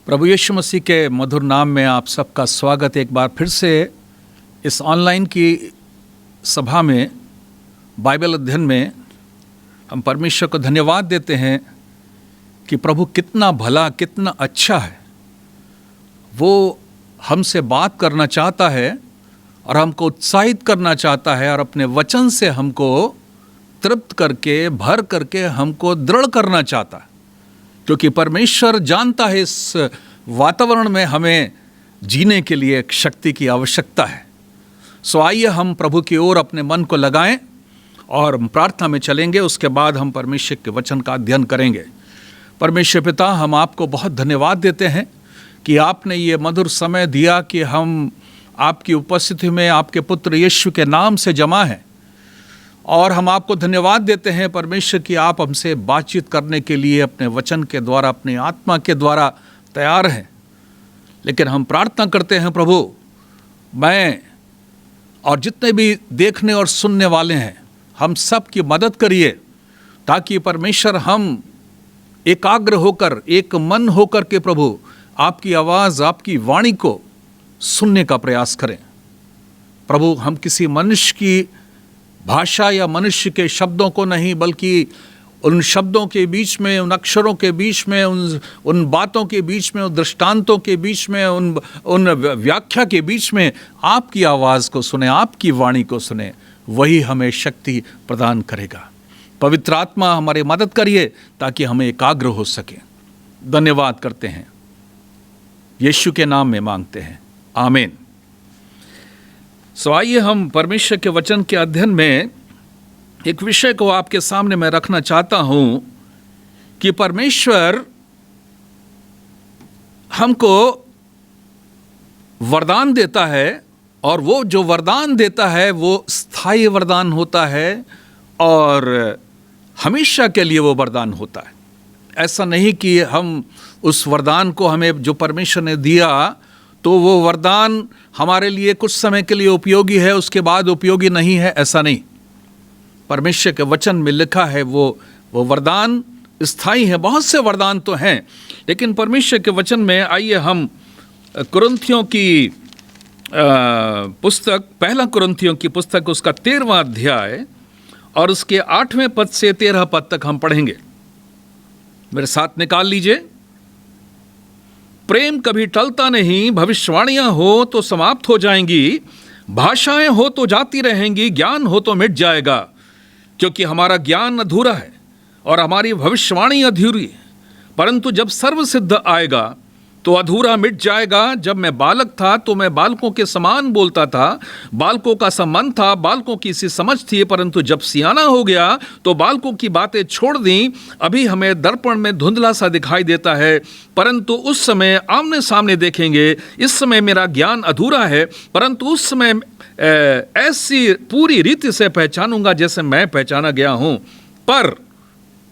प्रभु यीशु मसीह के मधुर नाम में आप सबका स्वागत। एक बार फिर से इस ऑनलाइन की सभा में, बाइबल अध्ययन में हम परमेश्वर को धन्यवाद देते हैं कि प्रभु कितना भला, कितना अच्छा है। वो हमसे बात करना चाहता है और हमको उत्साहित करना चाहता है और अपने वचन से हमको तृप्त करके, भर करके हमको दृढ़ करना चाहता है, क्योंकि परमेश्वर जानता है इस वातावरण में हमें जीने के लिए एक शक्ति की आवश्यकता है। सो आइए हम प्रभु की ओर अपने मन को लगाएं और प्रार्थना में चलेंगे। उसके बाद हम परमेश्वर के वचन का अध्ययन करेंगे। परमेश्वर पिता, हम आपको बहुत धन्यवाद देते हैं कि आपने ये मधुर समय दिया कि हम आपकी उपस्थिति में आपके पुत्र यीशु के नाम से जमा हैं। और हम आपको धन्यवाद देते हैं परमेश्वर कि आप हमसे बातचीत करने के लिए अपने वचन के द्वारा, अपनी आत्मा के द्वारा तैयार हैं। लेकिन हम प्रार्थना करते हैं प्रभु, मैं और जितने भी देखने और सुनने वाले हैं, हम सब की मदद करिए ताकि परमेश्वर हम एकाग्र होकर, एक मन होकर के प्रभु आपकी आवाज़, आपकी वाणी को सुनने का प्रयास करें। प्रभु, हम किसी मनुष्य की भाषा या मनुष्य के शब्दों को नहीं, बल्कि उन शब्दों के बीच में, उन अक्षरों के बीच में, उन बातों के बीच में, उन दृष्टांतों के बीच में, उन व्याख्या के बीच में आपकी आवाज़ को सुने, आपकी वाणी को सुने। वही हमें शक्ति प्रदान करेगा। पवित्र आत्मा हमारी मदद करिए ताकि हमें एकाग्र हो सके। धन्यवाद करते हैं, यीशु के नाम में मांगते हैं, आमीन। सो आइए हम परमेश्वर के वचन के अध्ययन में एक विषय को आपके सामने मैं रखना चाहता हूं कि परमेश्वर हमको वरदान देता है और वो जो वरदान देता है वो स्थायी वरदान होता है और हमेशा के लिए वो वरदान होता है। ऐसा नहीं कि हम उस वरदान को, हमें जो परमेश्वर ने दिया, तो वो वरदान हमारे लिए कुछ समय के लिए उपयोगी है, उसके बाद उपयोगी नहीं है, ऐसा नहीं। परमेश्वर के वचन में लिखा है वो वरदान स्थायी है। बहुत से वरदान तो हैं, लेकिन परमेश्वर के वचन में आइए हम कुरिन्थियों की पुस्तक, पहला कुरिन्थियों की पुस्तक, उसका 13वां अध्याय और उसके 8वें पद से 13 पद तक हम पढ़ेंगे। मेरे साथ निकाल लीजिए। प्रेम कभी टलता नहीं, भविष्यवाणियां हो तो समाप्त हो जाएंगी, भाषाएं हो तो जाती रहेंगी, ज्ञान हो तो मिट जाएगा, क्योंकि हमारा ज्ञान अधूरा है और हमारी भविष्यवाणी अधूरी है। परंतु जब सर्वसिद्ध आएगा तो अधूरा मिट जाएगा। जब मैं बालक था तो मैं बालकों के समान बोलता था, बालकों का सा मन था, बालकों की सी समझ थी। परंतु जब सियाना हो गया तो बालकों की बातें छोड़ दी। अभी हमें दर्पण में धुंधला सा दिखाई देता है, परंतु उस समय आमने सामने देखेंगे। इस समय मेरा ज्ञान अधूरा है, परंतु उस समय ऐसी पूरी रीति से पहचानूंगा जैसे मैं पहचाना गया हूं। पर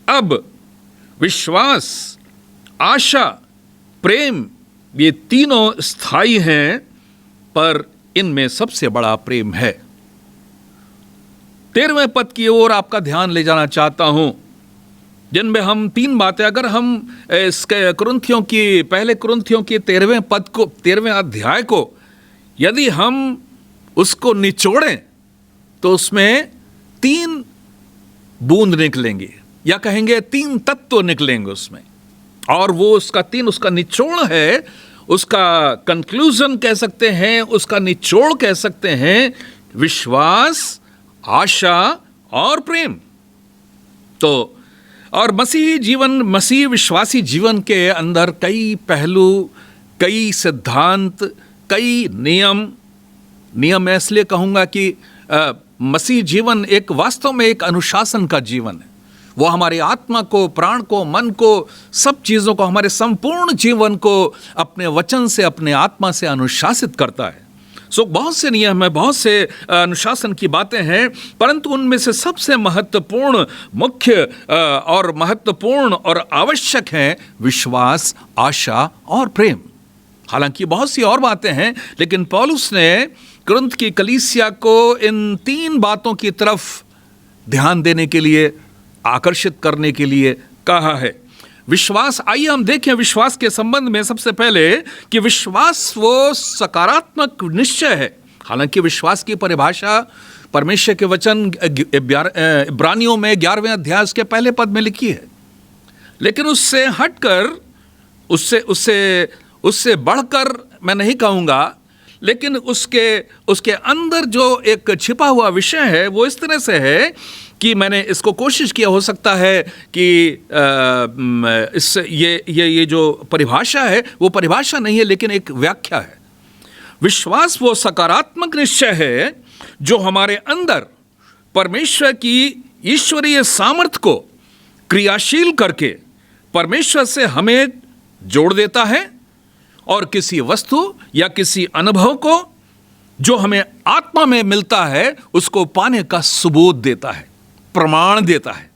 अब विश्वास, आशा, प्रेम, ये तीनों स्थायी हैं, पर इनमें सबसे बड़ा प्रेम है। 13वें पद की ओर आपका ध्यान ले जाना चाहता हूं, जिनमें हम 3 बातें, अगर हम इसके कुरिन्थियों की, पहले कुरिन्थियों के 13वें पद को, 13वें अध्याय को यदि हम उसको निचोड़ें तो उसमें 3 बूंद निकलेंगे, या कहेंगे 3 तत्व निकलेंगे उसमें। और वो उसका निचोड़ है, उसका कंक्लूजन कह सकते हैं, उसका निचोड़ कह सकते हैं, विश्वास, आशा और प्रेम। तो और मसीही जीवन, मसीह विश्वासी जीवन के अंदर कई पहलू, कई सिद्धांत, कई नियम मैं इसलिए कहूँगा कि मसीह जीवन एक वास्तव में एक अनुशासन का जीवन है। वो हमारी आत्मा को, प्राण को, मन को, सब चीज़ों को, हमारे संपूर्ण जीवन को अपने वचन से, अपने आत्मा से अनुशासित करता है। सो बहुत से नियम हैं, बहुत से अनुशासन की बातें हैं, परंतु उनमें से सबसे महत्वपूर्ण, मुख्य और महत्वपूर्ण और आवश्यक है विश्वास, आशा और प्रेम। हालांकि बहुत सी और बातें हैं, लेकिन पौलुस ने कुरिन्थ की कलीसिया को इन 3 बातों की तरफ ध्यान देने के लिए, आकर्षित करने के लिए कहा है। विश्वास, आइए हम देखें विश्वास के संबंध में सबसे पहले कि विश्वास वो सकारात्मक निश्चय है। हालांकि विश्वास की परिभाषा परमेश्वर के वचन इब्रानियों में 11वें अध्याय उसके पहले पद में लिखी है, लेकिन उससे हटकर, उससे बढ़कर मैं नहीं कहूँगा, लेकिन उसके अंदर जो एक छिपा हुआ विषय है वो इस तरह से है कि मैंने इसको कोशिश किया, हो सकता है कि ये जो परिभाषा है वो परिभाषा नहीं है लेकिन एक व्याख्या है। विश्वास वो सकारात्मक निश्चय है जो हमारे अंदर परमेश्वर की ईश्वरीय सामर्थ्य को क्रियाशील करके परमेश्वर से हमें जोड़ देता है और किसी वस्तु या किसी अनुभव को जो हमें आत्मा में मिलता है उसको पाने का सबूत देता है, प्रमाण देता है।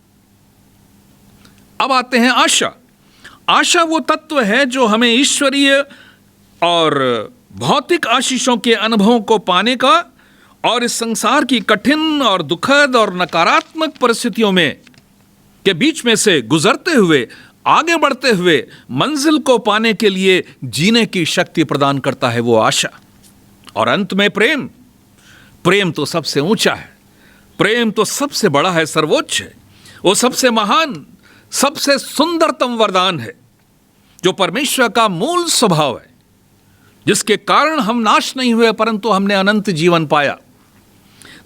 अब आते हैं आशा। आशा वो तत्व है जो हमें ईश्वरीय और भौतिक आशीषों के अनुभवों को पाने का और इस संसार की कठिन और दुखद और नकारात्मक परिस्थितियों में के बीच में से गुजरते हुए, आगे बढ़ते हुए मंजिल को पाने के लिए जीने की शक्ति प्रदान करता है वो आशा। और अंत में प्रेम। प्रेम तो सबसे ऊंचा है, प्रेम तो सबसे बड़ा है, सर्वोच्च है, वो सबसे महान, सबसे सुंदरतम वरदान है जो परमेश्वर का मूल स्वभाव है, जिसके कारण हम नाश नहीं हुए परंतु हमने अनंत जीवन पाया।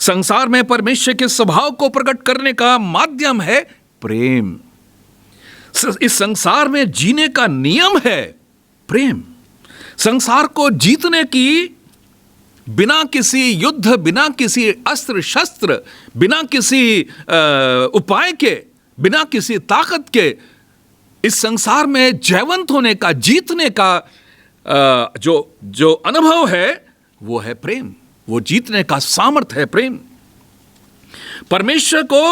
संसार में परमेश्वर के स्वभाव को प्रकट करने का माध्यम है प्रेम। इस संसार में जीने का नियम है प्रेम। संसार को जीतने की बिना किसी युद्ध, बिना किसी अस्त्र शस्त्र, बिना किसी उपाय के, बिना किसी ताकत के इस संसार में जयवंत होने का, जीतने का जो अनुभव है वो है प्रेम। वो जीतने का सामर्थ्य है प्रेम। परमेश्वर को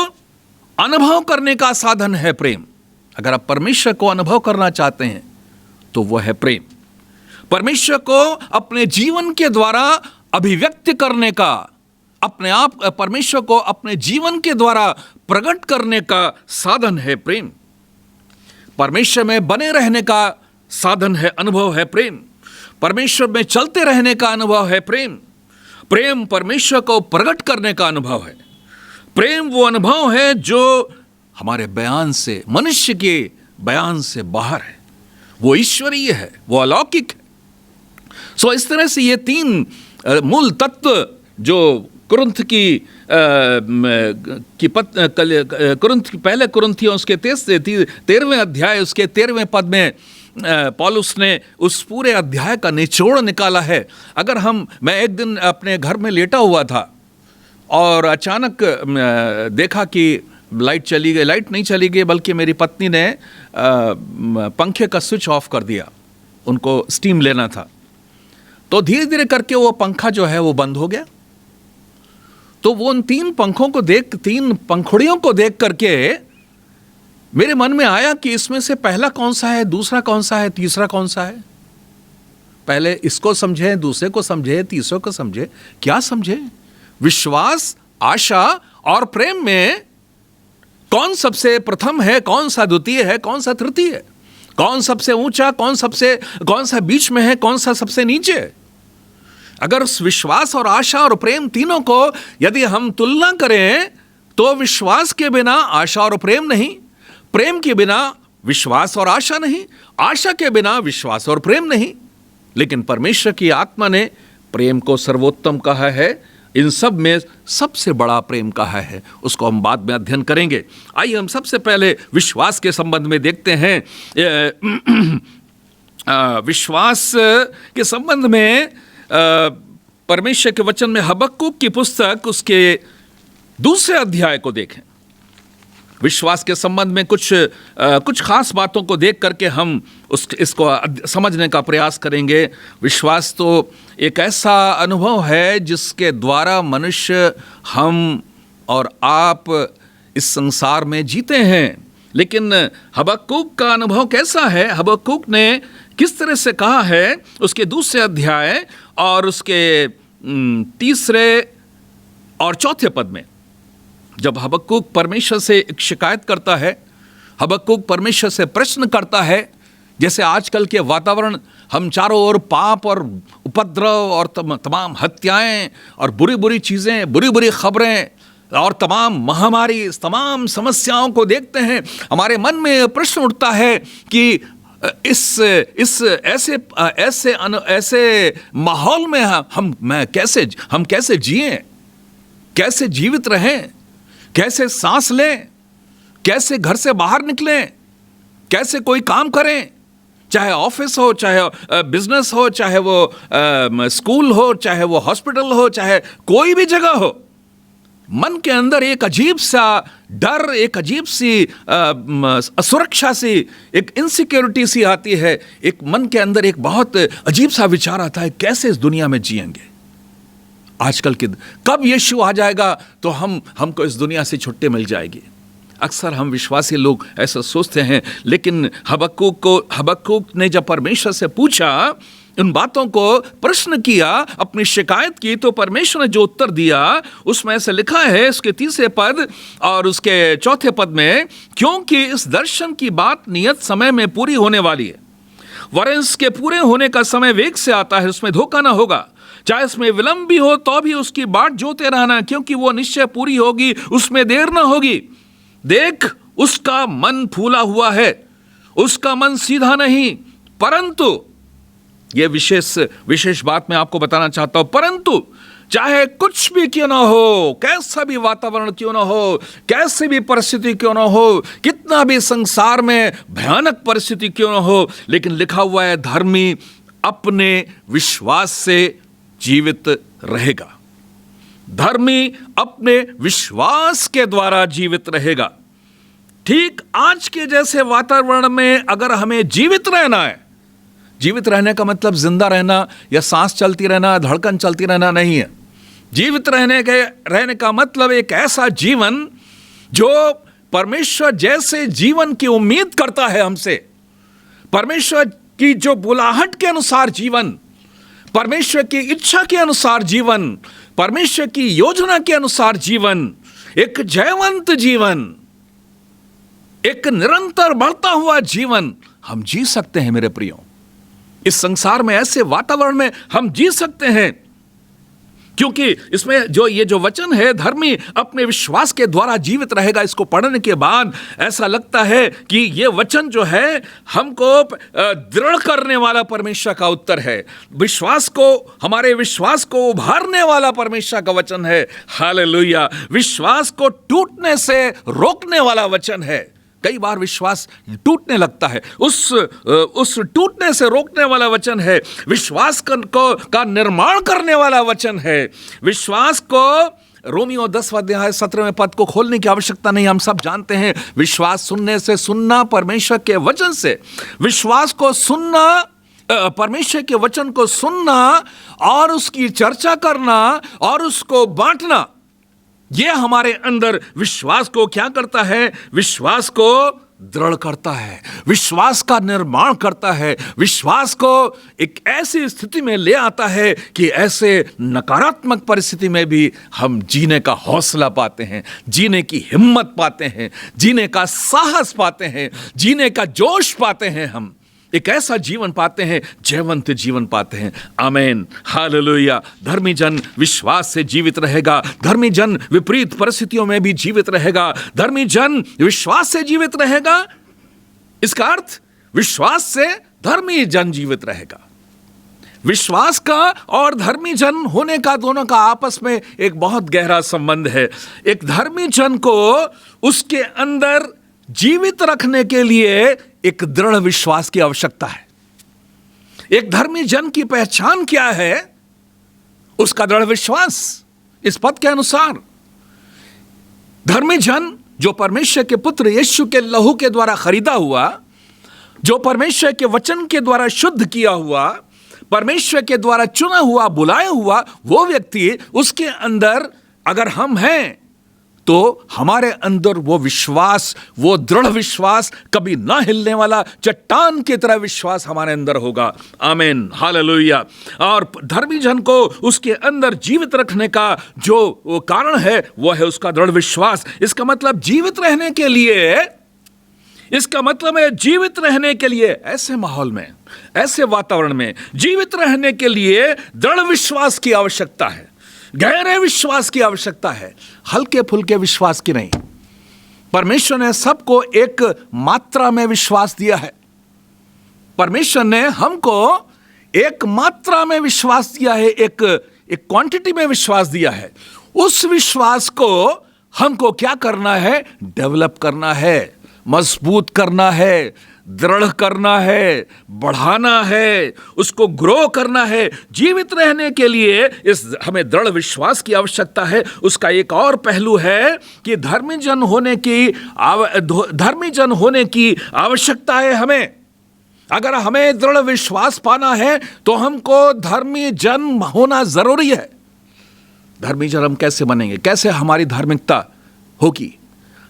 अनुभव करने का साधन है प्रेम। अगर आप परमेश्वर को अनुभव करना चाहते हैं तो वो है प्रेम। परमेश्वर को अपने जीवन के द्वारा अभिव्यक्त करने का, अपने आप परमेश्वर को अपने जीवन के द्वारा प्रकट करने का साधन है प्रेम। परमेश्वर में बने रहने का साधन है, अनुभव है प्रेम। परमेश्वर में चलते रहने का अनुभव है प्रेम। प्रेम परमेश्वर को प्रकट करने का अनुभव है। प्रेम वो अनुभव है जो हमारे बयान से, मनुष्य के बयान से बाहर है। वो ईश्वरीय है, वो अलौकिक है। सो इस तरह से ये तीन मूल तत्व जो कुरिन्थ पहले कुरिन्थियों उसके 13वें अध्याय उसके 13वें पद में पौलुस ने उस पूरे अध्याय का निचोड़ निकाला है। अगर मैं एक दिन अपने घर में लेटा हुआ था और अचानक देखा कि लाइट चली गई। लाइट नहीं चली गई बल्कि मेरी पत्नी ने पंखे का स्विच ऑफ कर दिया, उनको स्टीम लेना था। तो धीरे धीरे करके वो पंखा जो है वो बंद हो गया। तो वो उन तीन पंखुड़ियों को देख करके मेरे मन में आया कि इसमें से पहला कौन सा है, दूसरा कौन सा है, तीसरा कौन सा है। पहले इसको समझे, दूसरे को समझे, तीसरे को समझे। क्या समझे? विश्वास, आशा और प्रेम में कौन सबसे प्रथम है, कौन सा द्वितीय है, कौन सा तृतीय है, कौन सबसे ऊंचा, कौन सा बीच में है, कौन सा सबसे नीचे है। अगर विश्वास और आशा और प्रेम तीनों को यदि हम तुलना करें तो विश्वास के बिना आशा और प्रेम नहीं, प्रेम के बिना विश्वास और आशा नहीं, आशा के बिना विश्वास और प्रेम नहीं। लेकिन परमेश्वर की आत्मा ने प्रेम को सर्वोत्तम कहा है, इन सब में सबसे बड़ा प्रेम कहा है। उसको हम बाद में अध्ययन करेंगे। आइए हम सबसे पहले विश्वास के संबंध में देखते हैं। विश्वास के संबंध में परमेश्वर के वचन में हबक्कुक की पुस्तक उसके 2 अध्याय को देखें। विश्वास के संबंध में कुछ खास बातों को देख करके हम इसको समझने का प्रयास करेंगे। विश्वास तो एक ऐसा अनुभव है जिसके द्वारा मनुष्य, हम और आप इस संसार में जीते हैं। लेकिन हबक्कुक का अनुभव कैसा है? हबक्कुक ने किस तरह से कहा है उसके 2 अध्याय और उसके 3 और 4 पद में, जब हबक्कुक परमेश्वर से एक शिकायत करता है, हबक्कुक परमेश्वर से प्रश्न करता है, जैसे आजकल के वातावरण, हम चारों ओर पाप और उपद्रव और तमाम हत्याएं और बुरी बुरी चीज़ें, बुरी बुरी खबरें और तमाम महामारी, तमाम समस्याओं को देखते हैं, हमारे मन में प्रश्न उठता है कि इस ऐसे माहौल में हम कैसे जिएं, कैसे जीवित रहें, कैसे सांस लें, कैसे घर से बाहर निकलें, कैसे कोई काम करें, चाहे ऑफिस हो, चाहे बिजनेस हो, चाहे वो स्कूल हो, चाहे वो हॉस्पिटल हो, चाहे कोई भी जगह हो। मन के अंदर एक अजीब सा डर, एक अजीब सी असुरक्षा सी, एक इनसिक्योरिटी सी आती है। एक मन के अंदर एक बहुत अजीब सा विचार आता है, कैसे इस दुनिया में जिएंगे। आजकल के कब यीशु आ जाएगा तो हमको इस दुनिया से छुट्टी मिल जाएगी। अक्सर हम विश्वासी लोग ऐसा सोचते हैं, लेकिन हबक्कुक ने जब परमेश्वर से पूछा, उन बातों को प्रश्न किया, अपनी शिकायत की, तो परमेश्वर ने जो उत्तर दिया उसमें ऐसे लिखा है, उसके 3 पद और उसके 4 पद में, क्योंकि इस दर्शन की बात नियत समय में पूरी होने वाली है, वरन इसके पूरे होने का समय वेग से आता है, उसमें धोखा ना होगा। चाहे इसमें विलंब भी हो तो भी उसकी बाट जोते रहना, क्योंकि वो निश्चय पूरी होगी, उसमें देर ना होगी। देख, उसका मन फूला हुआ है, उसका मन सीधा नहीं, परंतु यह विशेष बात मैं आपको बताना चाहता हूं, परंतु चाहे कुछ भी क्यों ना हो, कैसा भी वातावरण क्यों ना हो, कैसी भी परिस्थिति क्यों ना हो, कितना भी संसार में भयानक परिस्थिति क्यों ना हो, लेकिन लिखा हुआ है, धर्मी अपने विश्वास से जीवित रहेगा। धर्मी अपने विश्वास के द्वारा जीवित रहेगा। ठीक आज के जैसे वातावरण में अगर हमें जीवित रहना है, जीवित रहने का मतलब जिंदा रहना या सांस चलती रहना, धड़कन चलती रहना नहीं है। जीवित रहने का मतलब एक ऐसा जीवन जो परमेश्वर जैसे जीवन की उम्मीद करता है हमसे, परमेश्वर की जो बुलाहट के अनुसार जीवन, परमेश्वर की इच्छा के अनुसार जीवन, परमेश्वर की योजना के अनुसार जीवन, एक जयवंत जीवन, एक निरंतर बढ़ता हुआ जीवन हम जी सकते हैं। मेरे प्रियो, इस संसार में ऐसे वातावरण में हम जी सकते हैं, क्योंकि इसमें ये जो वचन है, धर्मी अपने विश्वास के द्वारा जीवित रहेगा, इसको पढ़ने के बाद ऐसा लगता है कि ये वचन जो है हमको दृढ़ करने वाला परमेश्वर का उत्तर है, हमारे विश्वास को उभारने वाला परमेश्वर का वचन है। हालेलुया। विश्वास को टूटने से रोकने वाला वचन है। कई बार विश्वास टूटने लगता है, उस टूटने से रोकने वाला वचन है। विश्वास का निर्माण करने वाला वचन है। विश्वास को रोमियो 10 पद को खोलने की आवश्यकता नहीं, हम सब जानते हैं। विश्वास सुनने से, सुनना परमेश्वर के वचन से, विश्वास को सुनना, परमेश्वर के वचन को सुनना और उसकी चर्चा करना और उसको बांटना, यह हमारे अंदर विश्वास को क्या करता है? विश्वास को दृढ़ करता है, विश्वास का निर्माण करता है, विश्वास को एक ऐसी स्थिति में ले आता है कि ऐसे नकारात्मक परिस्थिति में भी हम जीने का हौसला पाते हैं, जीने की हिम्मत पाते हैं, जीने का साहस पाते हैं, जीने का जोश पाते हैं। हम एक ऐसा जीवन पाते हैं, जयवंत जीवन पाते हैं। आमीन, हालेलुया। धर्मी जन विश्वास से जीवित रहेगा, धर्मी जन विपरीत परिस्थितियों में भी जीवित रहेगा, धर्मी जन विश्वास से जीवित रहेगा। इसका अर्थ विश्वास से धर्मी जन जीवित रहेगा। विश्वास का और धर्मी जन होने का, दोनों का आपस में एक बहुत गहरा संबंध है। एक धर्मी जन को उसके अंदर जीवित रखने के लिए एक दृढ़ विश्वास की आवश्यकता है। एक धर्मी जन की पहचान क्या है? उसका दृढ़ विश्वास। इस पद के अनुसार धर्मी जन जो परमेश्वर के पुत्र यीशु के लहू के द्वारा खरीदा हुआ, जो परमेश्वर के वचन के द्वारा शुद्ध किया हुआ, परमेश्वर के द्वारा चुना हुआ, बुलाया हुआ वो व्यक्ति, उसके अंदर अगर हम हैं तो हमारे अंदर वो विश्वास, वो दृढ़ विश्वास, कभी ना हिलने वाला चट्टान की तरह विश्वास हमारे अंदर होगा। आमीन, हालेलुया। और धर्मी जन को उसके अंदर जीवित रखने का जो कारण है वो है उसका दृढ़ विश्वास। इसका मतलब जीवित रहने के लिए इसका मतलब है जीवित रहने के लिए ऐसे माहौल में, ऐसे वातावरण में जीवित रहने के लिए दृढ़ विश्वास की आवश्यकता है, गहरे विश्वास की आवश्यकता है, हल्के फुल्के विश्वास की नहीं। परमेश्वर ने सबको एक मात्रा में विश्वास दिया है। परमेश्वर ने हमको एक मात्रा में विश्वास दिया है, एक क्वांटिटी में विश्वास दिया है। उस विश्वास को हमको क्या करना है? डेवलप करना है, मजबूत करना है, दृढ़ करना है, बढ़ाना है, उसको ग्रो करना है। जीवित रहने के लिए इस हमें दृढ़ विश्वास की आवश्यकता है। उसका एक और पहलू है कि धर्मी जन होने की आवश्यकता है हमें। अगर हमें दृढ़ विश्वास पाना है तो हमको धर्मी जन होना जरूरी है। धर्मी जन हम कैसे बनेंगे? कैसे हमारी धार्मिकता होगी?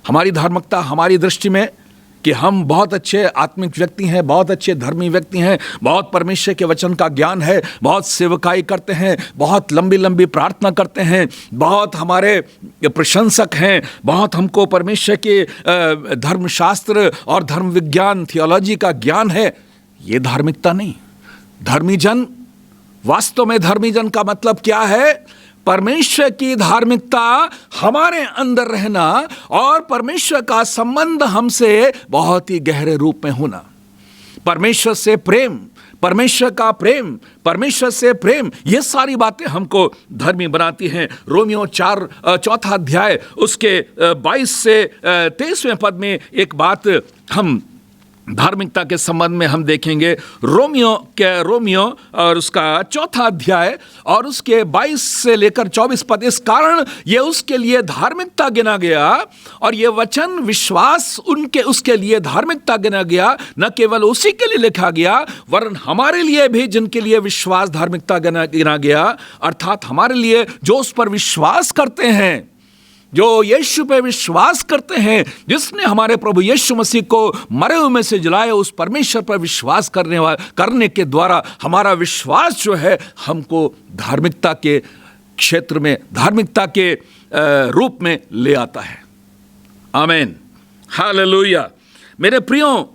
हमारी धार्मिकता हमारी दृष्टि में कि हम बहुत अच्छे आत्मिक व्यक्ति हैं, बहुत अच्छे धर्मी व्यक्ति हैं, बहुत परमेश्वर के वचन का ज्ञान है, बहुत सेवकाई करते हैं, बहुत लंबी लंबी प्रार्थना करते हैं, बहुत हमारे प्रशंसक हैं, बहुत हमको परमेश्वर के धर्मशास्त्र और धर्म विज्ञान थियोलॉजी का ज्ञान है। ये धार्मिकता नहीं। धर्मी जन, वास्तव में धर्मी जन का मतलब क्या है? परमेश्वर की धार्मिकता हमारे अंदर रहना और परमेश्वर का संबंध हमसे बहुत ही गहरे रूप में होना। परमेश्वर से प्रेम, परमेश्वर का प्रेम, परमेश्वर से प्रेम, ये सारी बातें हमको धर्मी बनाती हैं। रोमियो 4 अध्याय उसके 22 से 23वें पद में एक बात हम धार्मिकता के संबंध में हम देखेंगे। रोमियो और उसका 4 अध्याय और उसके 22 से लेकर 24 पद। इस कारण ये उसके लिए धार्मिकता गिना गया और ये वचन विश्वास उसके लिए धार्मिकता गिना गया। न केवल उसी के लिए लिखा गया वरन हमारे लिए भी, जिनके लिए विश्वास धार्मिकता गिना गया, अर्थात हमारे लिए जो उस पर विश्वास करते हैं, जो यीशु पे विश्वास करते हैं, जिसने हमारे प्रभु यीशु मसीह को मरे हुए में से जिलाया, उस परमेश्वर पर विश्वास करने के द्वारा हमारा विश्वास जो है हमको धार्मिकता के क्षेत्र में, धार्मिकता के रूप में ले आता है। आमीन, हालेलुया। मेरे प्रियो,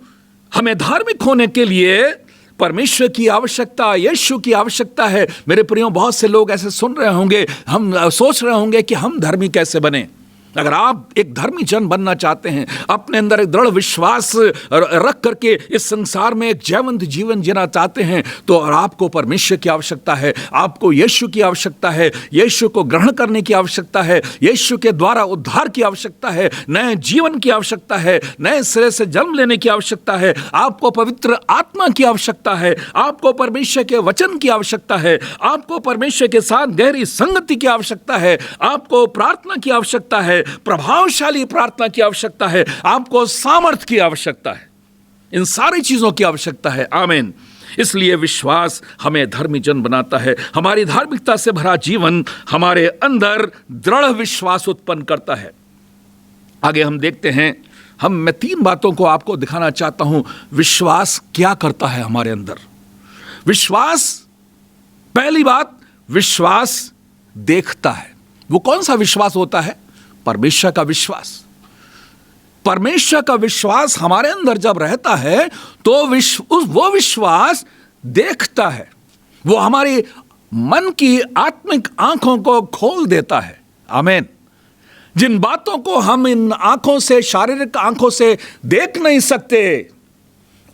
हमें धार्मिक होने के लिए परमेश्वर की आवश्यकता, यीशु की आवश्यकता है। मेरे प्रियो, बहुत से लोग ऐसे सुन रहे होंगे, हम सोच रहे होंगे कि हम धर्मी कैसे बने। अगर आप एक धर्मी जन बनना चाहते हैं, अपने अंदर एक दृढ़ विश्वास रख करके इस संसार में एक जीवंत जीवन जीना चाहते हैं, तो आपको परमेश्वर की आवश्यकता है, आपको यीशु की आवश्यकता है, यीशु को ग्रहण करने की आवश्यकता है, यीशु के द्वारा उद्धार की आवश्यकता है, नए जीवन की आवश्यकता है, नए सिरे से जन्म लेने की आवश्यकता है, आपको पवित्र आत्मा की आवश्यकता है, आपको परमेश्वर के वचन की आवश्यकता है, आपको परमेश्वर के साथ गहरी संगति की आवश्यकता है, आपको प्रार्थना की आवश्यकता है, प्रभावशाली प्रार्थना की आवश्यकता है, आपको सामर्थ की आवश्यकता है, इन सारी चीजों की आवश्यकता है। आमीन। इसलिए विश्वास हमें धर्मी जन बनाता है। हमारी धार्मिकता से भरा जीवन हमारे अंदर दृढ़ विश्वास उत्पन्न करता है। आगे हम देखते हैं, मैं 3 बातों को आपको दिखाना चाहता हूं। विश्वास क्या करता है हमारे अंदर? विश्वास, पहली बात, विश्वास देखता है। वो कौन सा विश्वास होता है? परमेश्वर का विश्वास। परमेश्वर का विश्वास हमारे अंदर जब रहता है तो वो विश्वास देखता है। वो हमारी मन की आत्मिक आंखों को खोल देता है। आमीन। जिन बातों को हम इन आंखों से, शारीरिक आंखों से देख नहीं सकते,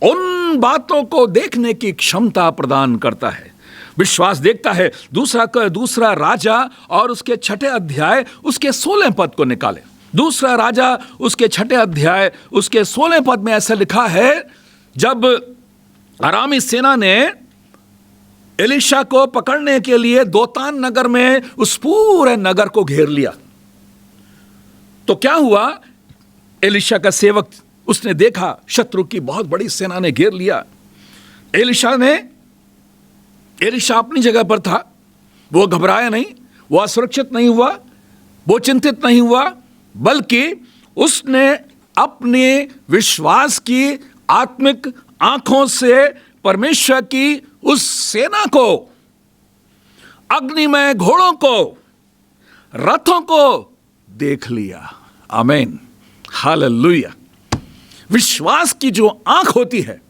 उन बातों को देखने की क्षमता प्रदान करता है। विश्वास देखता है। दूसरा राजा और उसके 6 अध्याय उसके 16 पद को निकालें। दूसरा राजा उसके 6 अध्याय उसके 16 पद में ऐसा लिखा है, जब अरामी सेना ने एलीशा को पकड़ने के लिए दोतान नगर में उस पूरे नगर को घेर लिया, तो क्या हुआ? एलीशा का सेवक, उसने देखा शत्रु की बहुत बड़ी सेना ने घेर लिया। एलीशा अपनी जगह पर था, वो घबराया नहीं, वो असुरक्षित नहीं हुआ, वो चिंतित नहीं हुआ, बल्कि उसने अपने विश्वास की आत्मिक आंखों से परमेश्वर की उस सेना को, अग्निमय घोड़ों को, रथों को देख लिया। आमीन, हालेलुया। विश्वास की जो आंख होती है,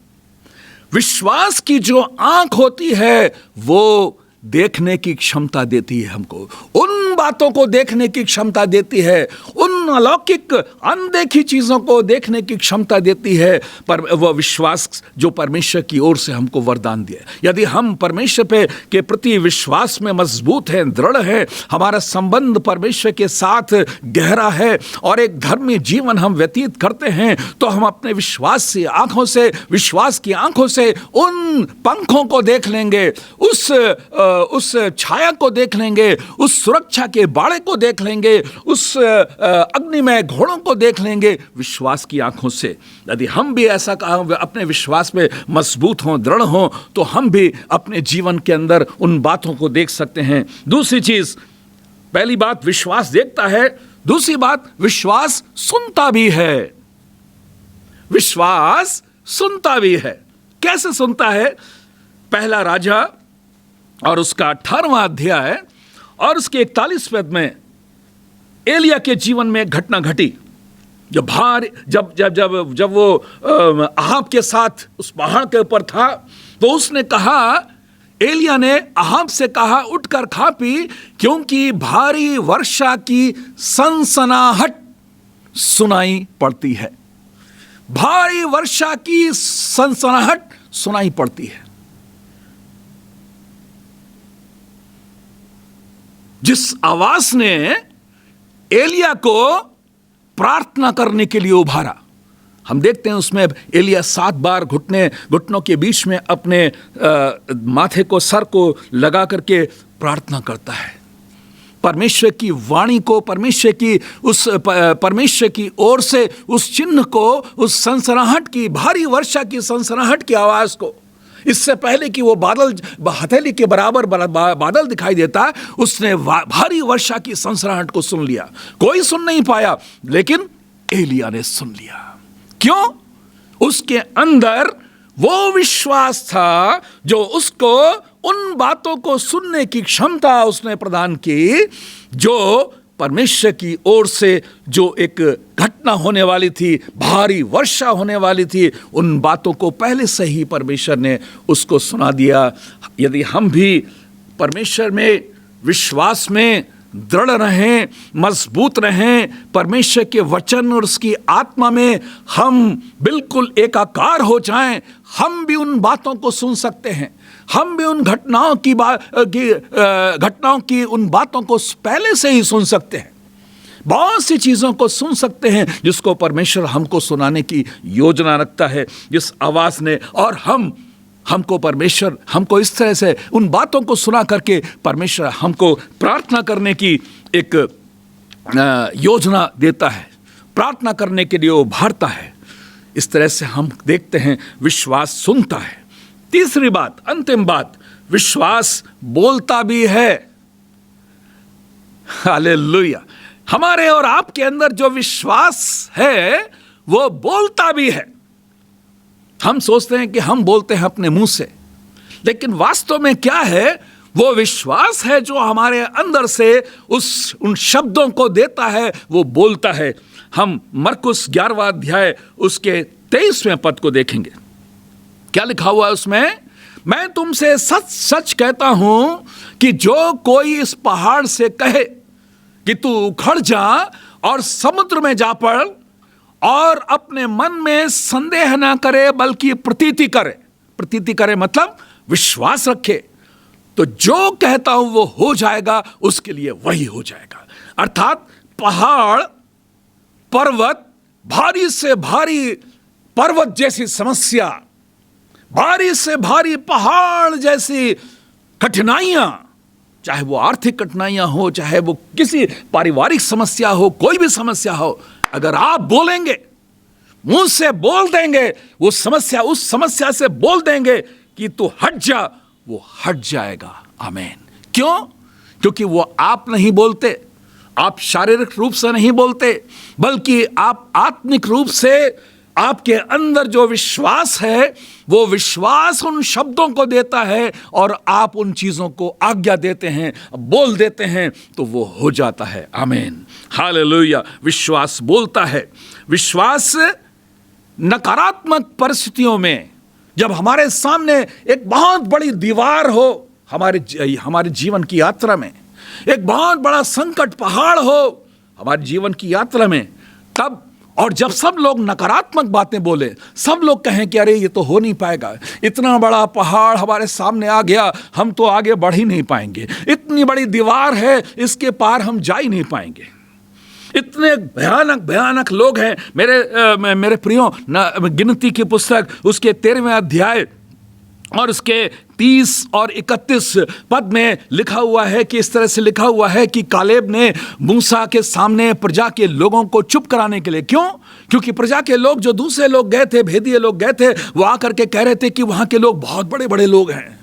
विश्वास की जो आंख होती है, वो देखने की क्षमता देती है हमको, उन बातों को देखने की क्षमता देती है, उन अलौकिक अनदेखी चीजों को देखने की क्षमता देती है। पर वह विश्वास जो परमेश्वर की ओर से हमको वरदान दिया। यदि हम परमेश्वर पे के प्रति विश्वास में मजबूत हैं, दृढ़ हैं, हमारा संबंध परमेश्वर के साथ गहरा है और एक धर्मी जीवन हम व्यतीत करते हैं, तो हम अपने विश्वास की आंखों से, विश्वास की आंखों से उन पंखों को देख लेंगे, उस छाया को देख लेंगे, उस सुरक्षा के बाड़े को देख लेंगे, उस अग्निमय घोड़ों को देख लेंगे विश्वास की आंखों से। यदि हम भी ऐसा अपने विश्वास में मजबूत हों, दृढ़ हों, तो हम भी अपने जीवन के अंदर उन बातों को देख सकते हैं। दूसरी चीज, पहली बात विश्वास देखता है, दूसरी बात विश्वास सुनता भी है। विश्वास सुनता भी है। कैसे सुनता है? पहला राजा और उसका 18वां अध्याय और उसके 41 पद में एलिया के जीवन में एक घटना घटी। जब वो अहाब के साथ उस पहाड़ के ऊपर था, तो उसने कहा, एलिया ने अहाब से कहा, उठकर खा पी, क्योंकि भारी वर्षा की सनसनाहट सुनाई पड़ती है। भारी वर्षा की सनसनाहट सुनाई पड़ती है। जिस आवाज ने एलिया को प्रार्थना करने के लिए उभारा, हम देखते हैं उसमें एलिया 7 बार घुटनों के बीच में अपने माथे को, सर को लगा करके प्रार्थना करता है। परमेश्वर की वाणी को, परमेश्वर की ओर से उस चिन्ह को, उस सनसनाहट की, भारी वर्षा की सनसनाहट की आवाज को, इससे पहले कि वो बादल हथेली के बराबर बादल दिखाई देता, उसने भारी वर्षा की सनसनाहट को सुन लिया। कोई सुन नहीं पाया, लेकिन एलिया ने सुन लिया। क्यों? उसके अंदर वो विश्वास था जो उसको उन बातों को सुनने की क्षमता उसने प्रदान की, जो परमेश्वर की ओर से जो एक घटना होने वाली थी, भारी वर्षा होने वाली थी, उन बातों को पहले से ही परमेश्वर ने उसको सुना दिया। यदि हम भी परमेश्वर में विश्वास में दृढ़ रहें, मजबूत रहें, परमेश्वर के वचन और उसकी आत्मा में हम बिल्कुल एकाकार हो जाएं, हम भी उन बातों को सुन सकते हैं। हम भी उन घटनाओं की उन बातों को पहले से ही सुन सकते हैं। बहुत सी चीज़ों को सुन सकते हैं जिसको परमेश्वर हमको सुनाने की योजना रखता है, जिस आवाज़ ने, और परमेश्वर हमको इस तरह से उन बातों को सुना करके परमेश्वर हमको प्रार्थना करने की एक योजना देता है, प्रार्थना करने के लिए उभारता है। इस तरह से हम देखते हैं विश्वास सुनता है। तीसरी बात, अंतिम बात, विश्वास बोलता भी है। हालेलुया। हमारे और आपके अंदर जो विश्वास है वो बोलता भी है। हम सोचते हैं कि हम बोलते हैं अपने मुंह से, लेकिन वास्तव में क्या है? वो विश्वास है जो हमारे अंदर से उन शब्दों को देता है, वो बोलता है। हम मरकुस 11वां अध्याय उसके 23वें पद को देखेंगे। क्या लिखा हुआ है उसमें? मैं तुमसे सच सच कहता हूं कि जो कोई इस पहाड़ से कहे कि तू उखड़ जा और समुद्र में जा पड़, और अपने मन में संदेह ना करे बल्कि प्रतीति करे मतलब विश्वास रखे, तो जो कहता हूं वो हो जाएगा, उसके लिए वही हो जाएगा। अर्थात पहाड़, पर्वत, भारी से भारी पर्वत जैसी समस्या, भारी से भारी पहाड़ जैसी कठिनाइयां, चाहे वो आर्थिक कठिनाइयां हो, चाहे वो किसी पारिवारिक समस्या हो, कोई भी समस्या हो, अगर आप बोलेंगे, मुंह से बोल देंगे, उस समस्या से बोल देंगे कि तू हट जा, वो हट जाएगा। आमीन। क्यों? क्योंकि वो आप नहीं बोलते, आप शारीरिक रूप से नहीं बोलते, बल्कि आप आत्मिक रूप से, आपके अंदर जो विश्वास है, वो विश्वास उन शब्दों को देता है और आप उन चीजों को आज्ञा देते हैं, बोल देते हैं, तो वो हो जाता है। आमीन। हालेलुया। विश्वास बोलता है। विश्वास नकारात्मक परिस्थितियों में, जब हमारे सामने एक बहुत बड़ी दीवार हो, हमारे जीवन की यात्रा में एक बहुत बड़ा संकट पहाड़ हो हमारे जीवन की यात्रा में, तब और जब सब लोग नकारात्मक बातें बोले, सब लोग कहें कि अरे ये तो हो नहीं पाएगा, इतना बड़ा पहाड़ हमारे सामने आ गया, हम तो आगे बढ़ ही नहीं पाएंगे, इतनी बड़ी दीवार है, इसके पार हम जा ही नहीं पाएंगे, इतने भयानक भयानक लोग हैं। मेरे प्रियो, गिनती की पुस्तक उसके 13वें अध्याय और उसके 30 और 31 पद में लिखा हुआ है कि इस तरह से लिखा हुआ है कि कालेब ने मूसा के सामने प्रजा के लोगों को चुप कराने के लिए, क्योंकि प्रजा के लोग, जो दूसरे लोग गए थे, भेदिए लोग गए थे, वो आकर के कह रहे थे कि वहां के लोग बहुत बड़े बड़े लोग हैं,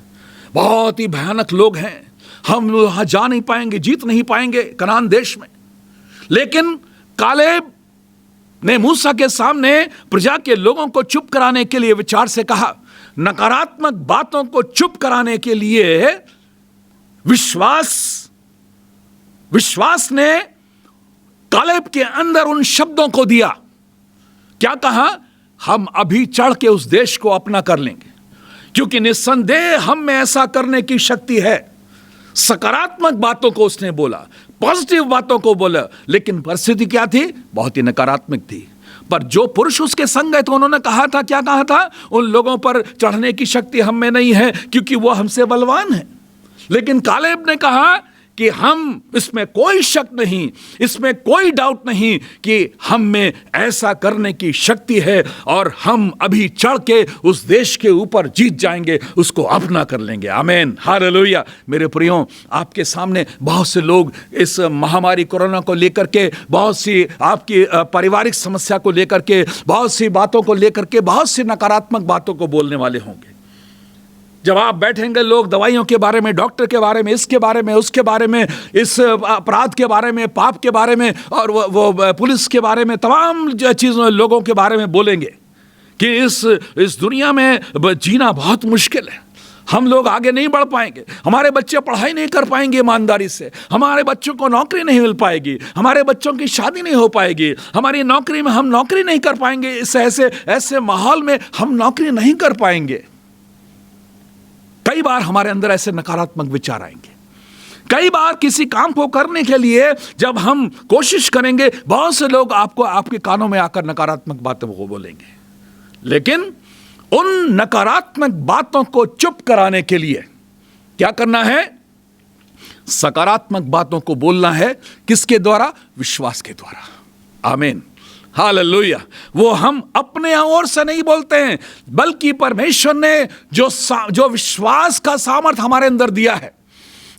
बहुत ही भयानक लोग हैं, हम वहां जा नहीं पाएंगे, जीत नहीं पाएंगे कनान देश में। लेकिन कालेब ने मूसा के सामने प्रजा के लोगों को चुप कराने के लिए विचार से कहा, नकारात्मक बातों को चुप कराने के लिए विश्वास ने कालेब के अंदर उन शब्दों को दिया। क्या कहा? हम अभी चढ़ के उस देश को अपना कर लेंगे, क्योंकि निस्संदेह हम में ऐसा करने की शक्ति है। सकारात्मक बातों को उसने बोला, पॉजिटिव बातों को बोला, लेकिन परिस्थिति क्या थी? बहुत ही नकारात्मक थी। पर जो पुरुष उसके संग गए थे, उन्होंने कहा था, क्या कहा था? उन लोगों पर चढ़ने की शक्ति हम में नहीं है, क्योंकि वो हमसे बलवान है। लेकिन कालेब ने कहा कि हम, इसमें कोई शक नहीं, इसमें कोई डाउट नहीं कि हम में ऐसा करने की शक्ति है, और हम अभी चढ़ के उस देश के ऊपर जीत जाएंगे, उसको अपना कर लेंगे। आमीन, हालेलुया। मेरे प्रियो, आपके सामने बहुत से लोग इस महामारी कोरोना को लेकर के, बहुत सी आपकी पारिवारिक समस्या को लेकर के, बहुत सी बातों को लेकर के, बहुत सी नकारात्मक बातों को बोलने वाले होंगे। जब आप बैठेंगे, लोग दवाइयों के बारे में, डॉक्टर के बारे में, इसके बारे में, उसके बारे में, इस अपराध के बारे में, पाप के बारे में, और वो पुलिस के बारे में, तमाम चीज़ों, लोगों के बारे में बोलेंगे कि इस दुनिया में जीना बहुत मुश्किल है, हम लोग आगे नहीं बढ़ पाएंगे, हमारे बच्चे पढ़ाई नहीं कर पाएंगे ईमानदारी से, हमारे बच्चों को नौकरी नहीं मिल पाएगी, हमारे बच्चों की शादी नहीं हो पाएगी, हमारी नौकरी में हम नौकरी नहीं कर पाएंगे, इस ऐसे माहौल में हम नौकरी नहीं कर पाएंगे। कई बार हमारे अंदर ऐसे नकारात्मक विचार आएंगे। कई बार किसी काम को करने के लिए जब हम कोशिश करेंगे, बहुत से लोग आपके कानों में आकर नकारात्मक बातों को बोलेंगे। लेकिन उन नकारात्मक बातों को चुप कराने के लिए क्या करना है? सकारात्मक बातों को बोलना है। किसके द्वारा? विश्वास के द्वारा। आमीन, हालेलुया। वो हम अपने ओर से नहीं बोलते हैं, बल्कि परमेश्वर ने जो विश्वास का सामर्थ्य हमारे अंदर दिया है,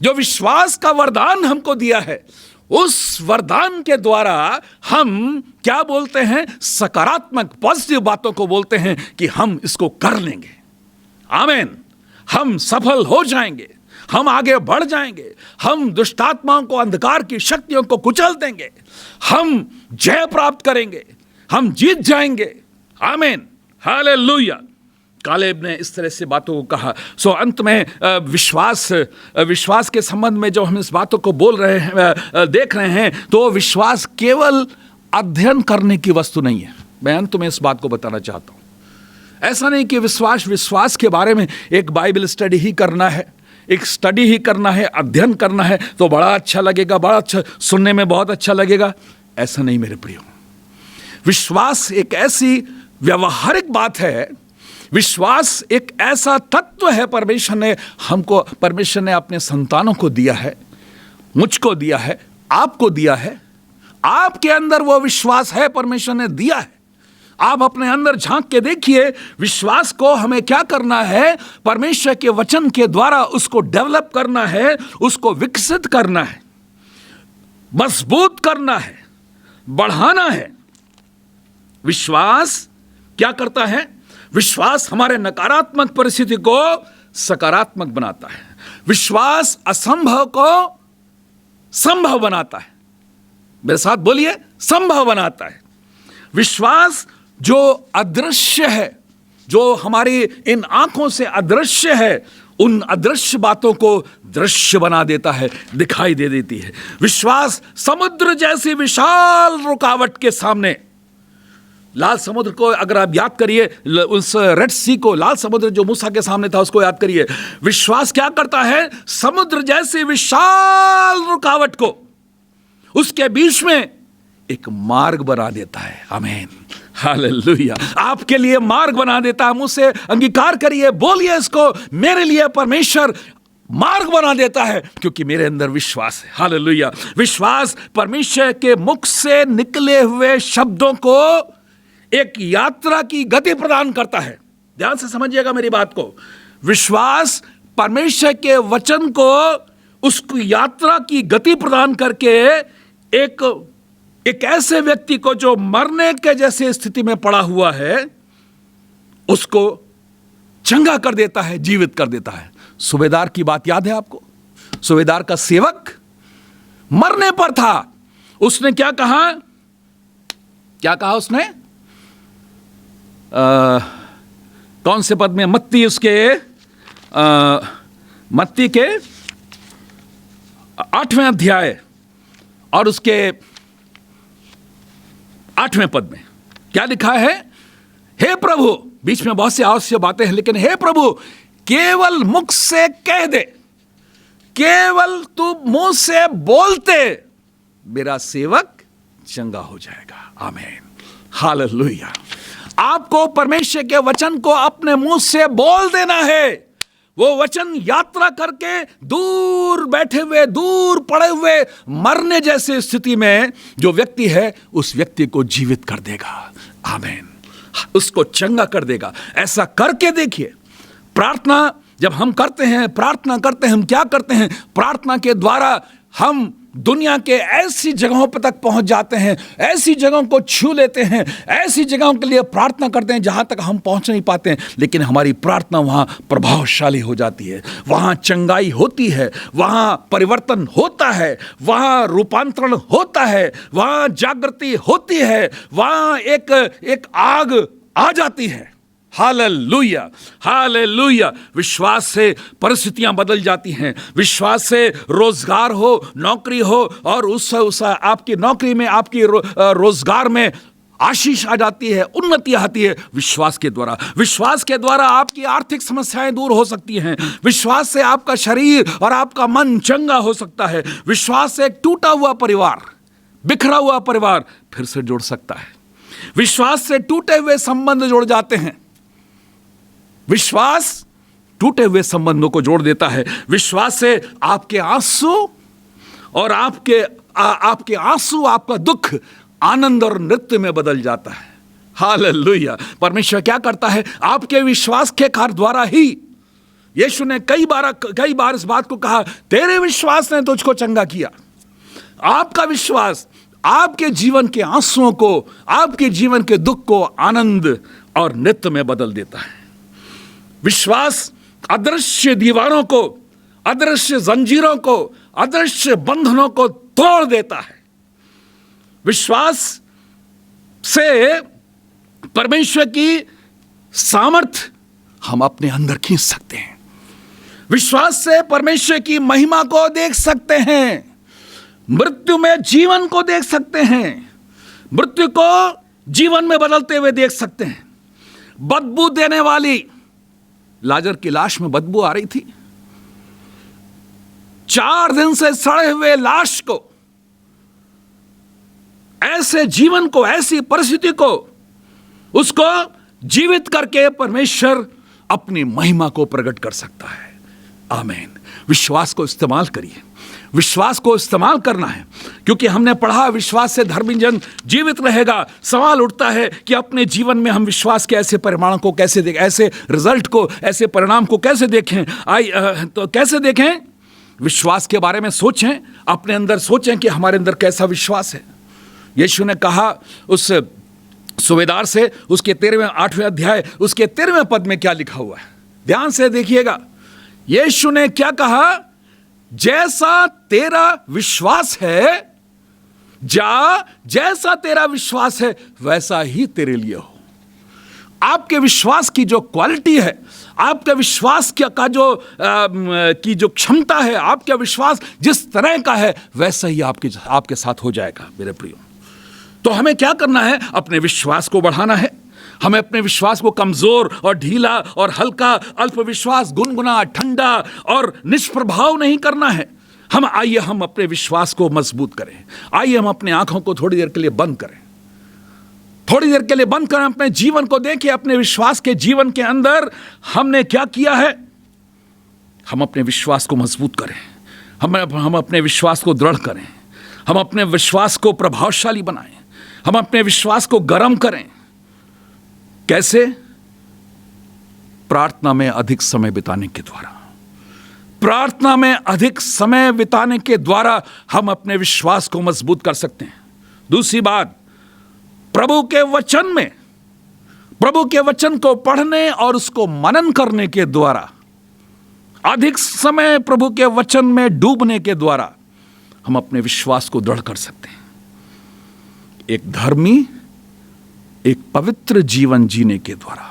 जो विश्वास का वरदान हमको दिया है, उस वरदान के द्वारा हम क्या बोलते हैं? सकारात्मक पॉजिटिव बातों को बोलते हैं कि हम इसको कर लेंगे। आमीन, हम सफल हो जाएंगे, हम आगे बढ़ जाएंगे, हम दुष्टात्माओं को, अंधकार की शक्तियों को कुचल देंगे, हम जय प्राप्त करेंगे, हम जीत जाएंगे। आमीन, हालेलुया। कालेब ने इस तरह से बातों को कहा। सो अंत में विश्वास के संबंध में जो हम इस बातों को बोल रहे हैं, देख रहे हैं, तो विश्वास केवल अध्ययन करने की वस्तु नहीं है। मैं अंत में इस बात को बताना चाहता हूं। ऐसा नहीं कि विश्वास के बारे में एक बाइबल स्टडी ही करना है, एक स्टडी ही करना है, अध्ययन करना है तो बड़ा अच्छा लगेगा, बड़ा अच्छा, सुनने में बहुत अच्छा लगेगा। ऐसा नहीं मेरे प्रियो। विश्वास एक ऐसी व्यवहारिक बात है, विश्वास एक ऐसा तत्व है, परमेश्वर ने अपने संतानों को दिया है, मुझको दिया है, आपको दिया है। आपके अंदर वो विश्वास है, परमेश्वर ने दिया है। आप अपने अंदर झांक के देखिए, विश्वास को हमें क्या करना है? परमेश्वर के वचन के द्वारा उसको डेवलप करना है, उसको विकसित करना है, मजबूत करना है, बढ़ाना है। विश्वास क्या करता है? विश्वास हमारे नकारात्मक परिस्थिति को सकारात्मक बनाता है। विश्वास असंभव को संभव बनाता है। मेरे साथ बोलिए, संभव बनाता है। विश्वास जो अदृश्य है, जो हमारी इन आंखों से अदृश्य है, उन अदृश्य बातों को दृश्य बना देता है, दिखाई दे देती है। विश्वास समुद्र जैसी विशाल रुकावट के सामने लाल समुद्र को अगर आप याद करिए, उस रेड सी को, लाल समुद्र जो मूसा के सामने था, उसको याद करिए। विश्वास क्या करता है? समुद्र जैसी विशाल रुकावट को उसके बीच में एक मार्ग बना देता है। आमीन, हालेलुया। आपके लिए मार्ग बना देता है। मुझसे अंगीकार करिए, बोलिए इसको, मेरे लिए परमेश्वर मार्ग बना देता है क्योंकि मेरे अंदर विश्वास है। हालेलुया। विश्वास परमेश्वर के मुख से निकले हुए शब्दों को एक यात्रा की गति प्रदान करता है। ध्यान से समझिएगा मेरी बात को। विश्वास परमेश्वर के वचन को उसकी यात्रा की गति प्रदान करके एक ऐसे व्यक्ति को जो मरने के जैसे स्थिति में पड़ा हुआ है, उसको चंगा कर देता है, जीवित कर देता है। सूबेदार की बात याद है आपको? सूबेदार का सेवक मरने पर था। उसने क्या कहा? क्या कहा उसने? कौन से पद में? मत्ती के 8वें अध्याय और उसके 8वें पद में क्या लिखा है? हे प्रभु, बीच में बहुत सी आवश्यक बातें हैं, लेकिन हे प्रभु, केवल मुख से कह दे, केवल तू मुंह से बोलते मेरा सेवक चंगा हो जाएगा। आमीन, हालेलुया। आपको परमेश्वर के वचन को अपने मुंह से बोल देना है। वो वचन यात्रा करके दूर बैठे हुए, दूर पड़े हुए मरने जैसे स्थिति में जो व्यक्ति है, उस व्यक्ति को जीवित कर देगा। आमीन, उसको चंगा कर देगा। ऐसा करके देखिए। प्रार्थना जब हम करते हैं, हम क्या करते हैं? प्रार्थना के द्वारा हम दुनिया के ऐसी जगहों पर तक पहुंच जाते हैं, ऐसी जगहों को छू लेते हैं, ऐसी जगहों के लिए प्रार्थना करते हैं जहां तक हम पहुंच नहीं पाते हैं, लेकिन हमारी प्रार्थना वहां प्रभावशाली हो जाती है, वहां चंगाई होती है, वहां परिवर्तन होता है, वहां रूपांतरण होता है, वहां जागृति होती है, वहां एक आग आ जाती है। Hallelujah, hallelujah. विश्वास से परिस्थितियां बदल जाती हैं। विश्वास से रोजगार हो, नौकरी हो, और उस आपकी नौकरी में, आपकी रोजगार में आशीष आ जाती है, उन्नति आती है विश्वास के द्वारा। विश्वास के द्वारा आपकी आर्थिक समस्याएं दूर हो सकती हैं। विश्वास से आपका शरीर और आपका मन चंगा हो सकता है। विश्वास से एक टूटा हुआ परिवार, बिखरा हुआ परिवार फिर से जुड़ सकता है। विश्वास से टूटे हुए संबंध जुड़ जाते हैं। विश्वास टूटे हुए संबंधों को जोड़ देता है। विश्वास से आपके आंसू और आपके आंसू, आपका दुख आनंद और नृत्य में बदल जाता है। हालेलुया। परमेश्वर क्या करता है? आपके विश्वास के कार्य द्वारा ही। यीशु ने कई बार इस बात को कहा, तेरे विश्वास ने तुझको चंगा किया। आपका विश्वास आपके जीवन के आंसुओं को, आपके जीवन के दुख को आनंद और नृत्य में बदल देता है। विश्वास अदृश्य दीवारों को, अदृश्य जंजीरों को, अदृश्य बंधनों को तोड़ देता है। विश्वास से परमेश्वर की सामर्थ हम अपने अंदर खींच सकते हैं। विश्वास से परमेश्वर की महिमा को देख सकते हैं। मृत्यु में जीवन को देख सकते हैं। मृत्यु को जीवन में बदलते हुए देख सकते हैं। बदबू देने वाली लाजर की लाश में बदबू आ रही थी। 4 दिन से सड़े हुए लाश को, ऐसे जीवन को, ऐसी परिस्थिति को, उसको जीवित करके परमेश्वर अपनी महिमा को प्रकट कर सकता है। आमीन। विश्वास को इस्तेमाल करिए। विश्वास को इस्तेमाल करना है, क्योंकि हमने पढ़ा विश्वास से धर्मी जन जीवित रहेगा। सवाल उठता है कि अपने जीवन में हम विश्वास के ऐसे परिणाम को कैसे देखें, ऐसे रिजल्ट को, ऐसे परिणाम को कैसे देखें। तो कैसे देखें? विश्वास के बारे में सोचें, अपने अंदर सोचें कि हमारे अंदर कैसा विश्वास है। यीशु ने कहा उस सूबेदार से, उसके 8वें अध्याय उसके 13वें पद में क्या लिखा हुआ है, ध्यान से देखिएगा। यीशु ने क्या कहा? जैसा तेरा विश्वास है, जैसा तेरा विश्वास है वैसा ही तेरे लिए हो। आपके विश्वास की जो क्वालिटी है, आपके विश्वास का जो क्षमता है, आपका विश्वास जिस तरह का है वैसा ही आपके साथ हो जाएगा। मेरे प्रियो, तो हमें क्या करना है? अपने विश्वास को बढ़ाना है। हमें अपने विश्वास को कमजोर और ढीला और हल्का, अल्प विश्वास, गुनगुना, ठंडा और निष्प्रभाव नहीं करना है। आइए हम अपने विश्वास को मजबूत करें। आइए हम अपनी आंखों को थोड़ी देर के लिए बंद करें, थोड़ी देर के लिए बंद करें, अपने जीवन को देखें, अपने विश्वास के जीवन के अंदर हमने क्या किया है। हम अपने विश्वास को मजबूत करें, हम अपने विश्वास को दृढ़ करें, हम अपने विश्वास को प्रभावशाली बनाएं, हम अपने विश्वास को गर्म करें। कैसे? प्रार्थना में अधिक समय बिताने के द्वारा। प्रार्थना में अधिक समय बिताने के द्वारा हम अपने विश्वास को मजबूत कर सकते हैं। दूसरी बात, प्रभु के वचन को पढ़ने और उसको मनन करने के द्वारा, अधिक समय प्रभु के वचन में डूबने के द्वारा हम अपने विश्वास को दृढ़ कर सकते हैं। एक धर्मी, एक पवित्र जीवन जीने के द्वारा,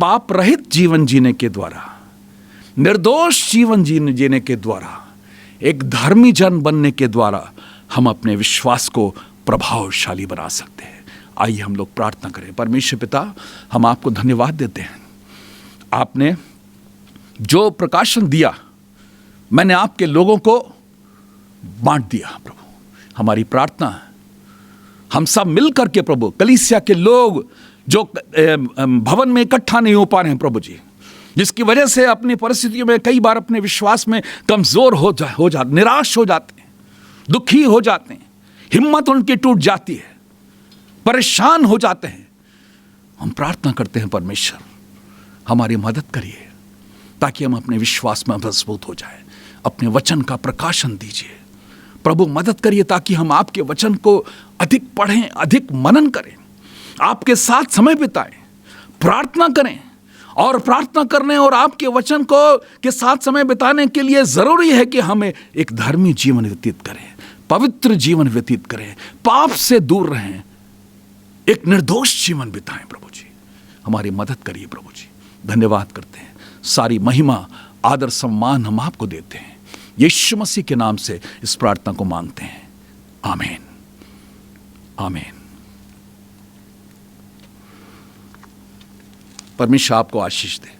पाप रहित जीवन जीने के द्वारा, निर्दोष जीवन जीने के द्वारा, एक धर्मी जन बनने के द्वारा हम अपने विश्वास को प्रभावशाली बना सकते हैं। आइए हम लोग प्रार्थना करें। परमेश्वर पिता, हम आपको धन्यवाद देते हैं। आपने जो प्रकाशन दिया, मैंने आपके लोगों को बांट दिया। प्रभु, हमारी प्रार्थना है हम सब मिलकर के प्रभु, कलीसिया के लोग जो भवन में इकट्ठा नहीं हो पा रहे हैं प्रभु जी, जिसकी वजह से अपनी परिस्थितियों में कई बार अपने विश्वास में कमजोर हो जाते, निराश हो जाते हैं, दुखी हो जाते हैं, हिम्मत उनकी टूट जाती है, परेशान हो जाते हैं। हम प्रार्थना करते हैं परमेश्वर, हमारी मदद करिए ताकि हम अपने विश्वास में मजबूत हो जाए। अपने वचन का प्रकाशन दीजिए प्रभु, मदद करिए ताकि हम आपके वचन को अधिक पढ़ें, अधिक मनन करें, आपके साथ समय बिताएं, प्रार्थना करें। और प्रार्थना करने और आपके वचन को के साथ समय बिताने के लिए जरूरी है कि हमें एक धर्मी जीवन व्यतीत करें, पवित्र जीवन व्यतीत करें, पाप से दूर रहें, एक निर्दोष जीवन बिताएं। प्रभु जी, हमारी मदद करिए प्रभु जी। धन्यवाद करते हैं, सारी महिमा, आदर, सम्मान हम आपको देते हैं। यीशु मसीह के नाम से इस प्रार्थना को मांगते हैं। आमीन, आमीन। परमेश्वर आपको आशीष दे।